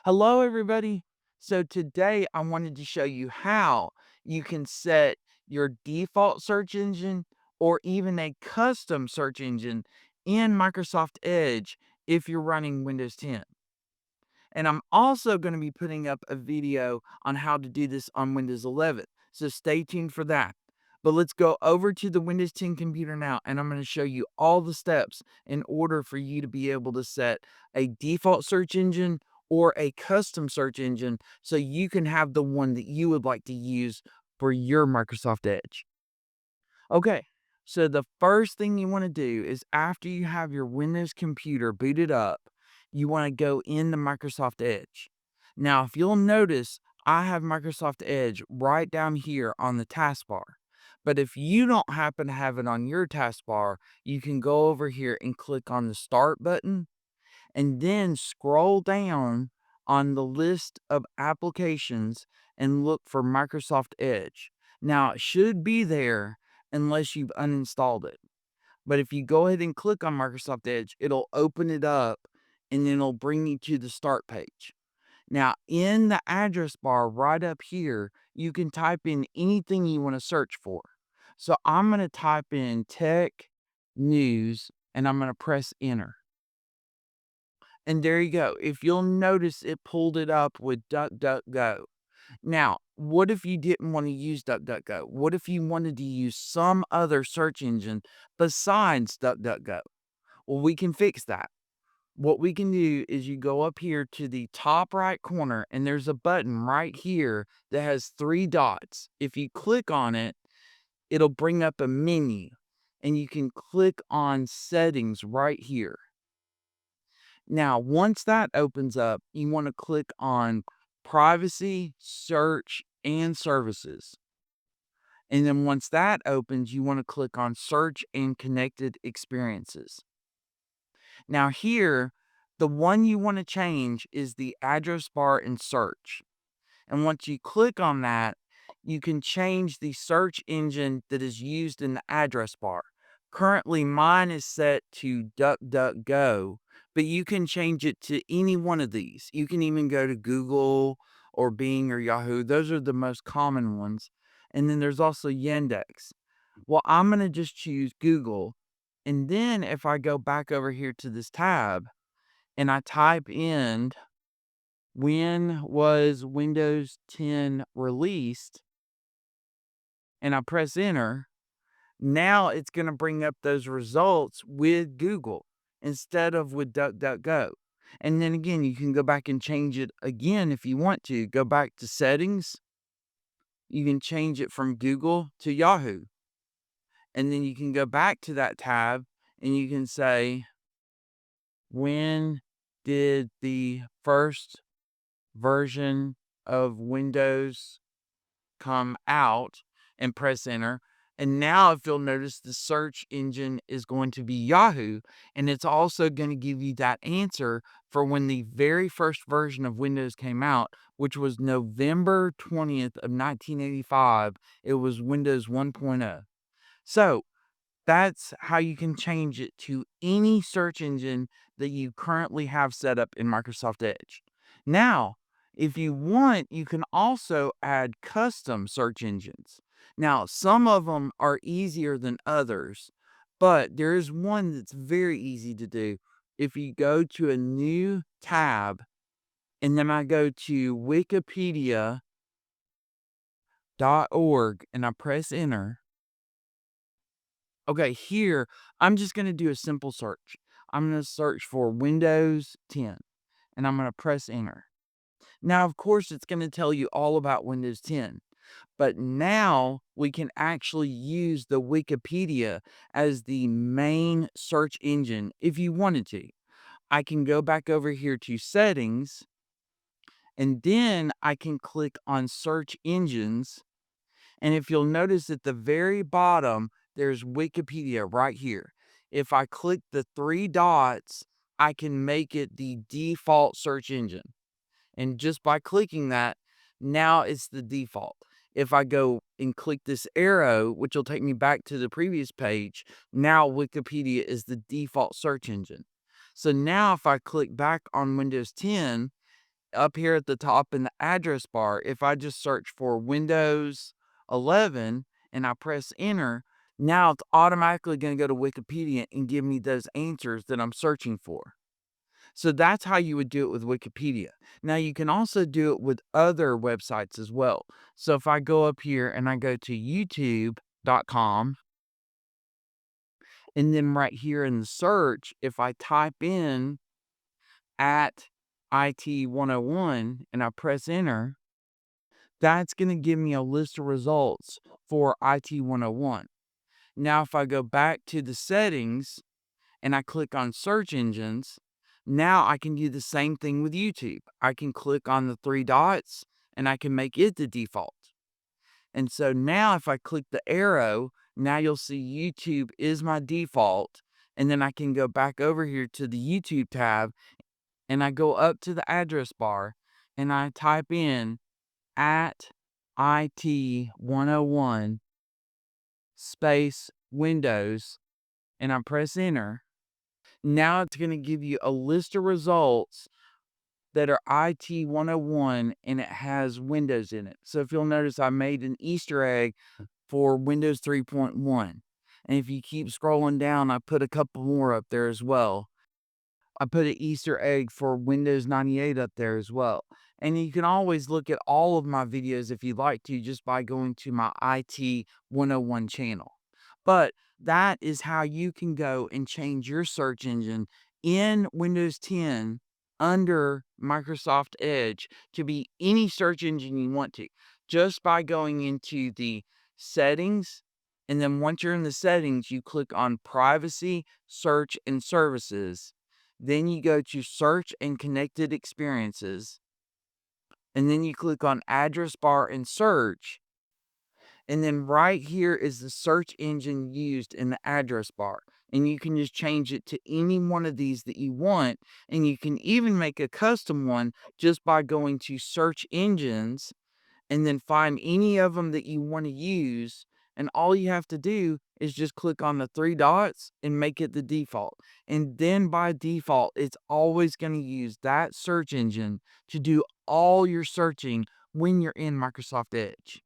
Hello, everybody. So today I wanted to show you how you can set your default search engine or even a custom search engine in Microsoft Edge if you're running Windows 10. And I'm also going to be putting up a video on how to do this on Windows 11. So stay tuned for that. But let's go over to the Windows 10 computer now, and I'm going to show you all the steps in order for you to be able to set a default search engine or a custom search engine so you can have the one that you would like to use for your Microsoft Edge. Okay, so the first thing you want to do is after you have your Windows computer booted up, you want to go into Microsoft Edge. Now, if you'll notice, I have Microsoft Edge right down here on the taskbar. But if you don't happen to have it on your taskbar, you can go over here and click on the Start button and then scroll down on the list of applications and look for Microsoft Edge. Now, it should be there unless you've uninstalled it. But if you go ahead and click on Microsoft Edge, it'll open it up and then it'll bring you to the start page. Now, in the address bar right up here, you can type in anything you want to search for. So I'm going to type in tech news and I'm going to press enter. And there you go. If you'll notice, it pulled it up with DuckDuckGo. Now, what if you didn't want to use DuckDuckGo? What if you wanted to use some other search engine besides DuckDuckGo? Well, we can fix that. What we can do is you go up here to the top right corner, and there's a button right here that has 3 dots. If you click on it, it'll bring up a menu, and you can click on settings right here. Now, once that opens up, you want to click on privacy, search, and services. And then once that opens, you want to click on search and connected experiences. Now here, the one you want to change is the address bar and search. And once you click on that, you can change the search engine that is used in the address bar. Currently, mine is set to DuckDuckGo, but you can change it to any one of these. You can even go to Google or Bing or Yahoo. Those are the most common ones. And then there's also Yandex. Well, I'm going to just choose Google. And then if I go back over here to this tab and I type in when was Windows 10 released and I press enter, now it's going to bring up those results with Google instead of with DuckDuckGo. And then again, you can go back and change it again if you want to. Go back to settings. You can change it from Google to Yahoo. And then you can go back to that tab and you can say, when did the first version of Windows come out, and press enter. And now if you'll notice, the search engine is going to be Yahoo, and it's also going to give you that answer for when the very first version of Windows came out, which was November 20th of 1985. It was Windows 1.0. So that's how you can change it to any search engine that you currently have set up in Microsoft Edge. Now, if you want, you can also add custom search engines. Now, some of them are easier than others, but there is one that's very easy to do. If you go to a new tab and then I go to wikipedia.org and I press enter. Okay, here, I'm just gonna do a simple search. I'm gonna search for Windows 10, and I'm gonna press enter. Now, of course, it's gonna tell you all about Windows 10, but now we can actually use the Wikipedia as the main search engine if you wanted to. I can go back over here to settings, and then I can click on search engines. And if you'll notice at the very bottom, there's Wikipedia right here. If I click the 3 dots, I can make it the default search engine. And just by clicking that, now it's the default. If I go and click this arrow, which will take me back to the previous page, now Wikipedia is the default search engine. So now if I click back on Windows 10, up here at the top in the address bar, if I just search for Windows 11 and I press enter, now it's automatically going to go to Wikipedia and give me those answers that I'm searching for. So that's how you would do it with Wikipedia. Now you can also do it with other websites as well. So if I go up here and I go to youtube.com, and then right here in the search, if I type in at IT 101 and I press enter, that's going to give me a list of results for IT 101. Now, if I go back to the settings and I click on search engines, now I can do the same thing with YouTube. I can click on the three dots and I can make it the default. And so now if I click the arrow, now you'll see YouTube is my default. And then I can go back over here to the YouTube tab and I go up to the address bar and I type in at IT 101 space Windows and I press enter. Now it's going to give you a list of results that are IT 101 and it has Windows in it. So if you'll notice, I made an Easter egg for Windows 3.1. And if you keep scrolling down, I put a couple more up there as well. I put an Easter egg for Windows 98 up there as well. And you can always look at all of my videos if you'd like to just by going to my IT 101 channel. But that is how you can go and change your search engine in Windows 10 under Microsoft Edge to be any search engine you want to, just by going into the settings. And then once you're in the settings, you click on Privacy, Search, and Services. Then you go to Search and Connected Experiences. And then you click on Address Bar and Search. And then right here is the search engine used in the address bar. And you can just change it to any one of these that you want. And you can even make a custom one just by going to Search Engines and then find any of them that you want to use. And all you have to do is just click on the three dots and make it the default. And then by default, it's always going to use that search engine to do all your searching when you're in Microsoft Edge.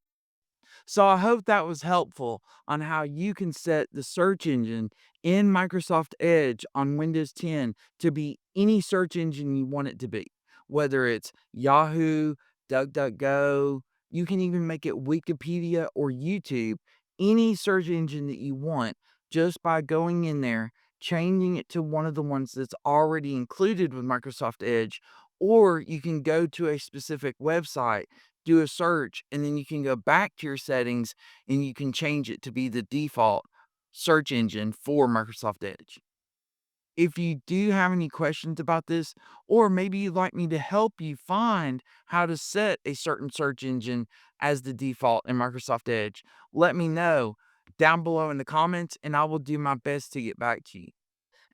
So I hope that was helpful on how you can set the search engine in Microsoft Edge on Windows 10 to be any search engine you want it to be, whether it's Yahoo, DuckDuckGo, you can even make it Wikipedia or YouTube, any search engine that you want, just by going in there, changing it to one of the ones that's already included with Microsoft Edge, or you can go to a specific website, do a search, and then you can go back to your settings and you can change it to be the default search engine for Microsoft Edge. If you do have any questions about this, or maybe you'd like me to help you find how to set a certain search engine as the default in Microsoft Edge, let me know down below in the comments and I will do my best to get back to you.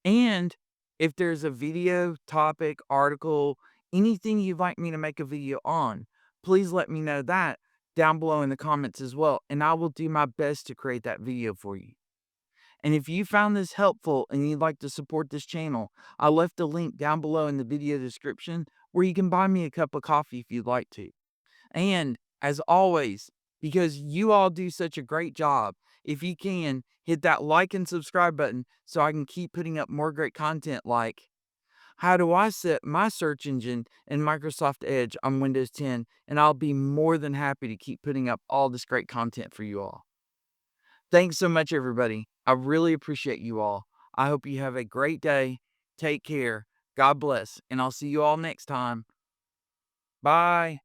And if there's a video, topic, article, anything you'd like me to make a video on, please let me know that down below in the comments as well, and I will do my best to create that video for you. And if you found this helpful and you'd like to support this channel, I left a link down below in the video description where you can buy me a cup of coffee if you'd like to. And as always, because you all do such a great job, if you can, hit that like and subscribe button so I can keep putting up more great content like how do I set my search engine in Microsoft Edge on Windows 10, and I'll be more than happy to keep putting up all this great content for you all. Thanks so much, everybody. I really appreciate you all. I hope you have a great day. Take care. God bless, and I'll see you all next time. Bye.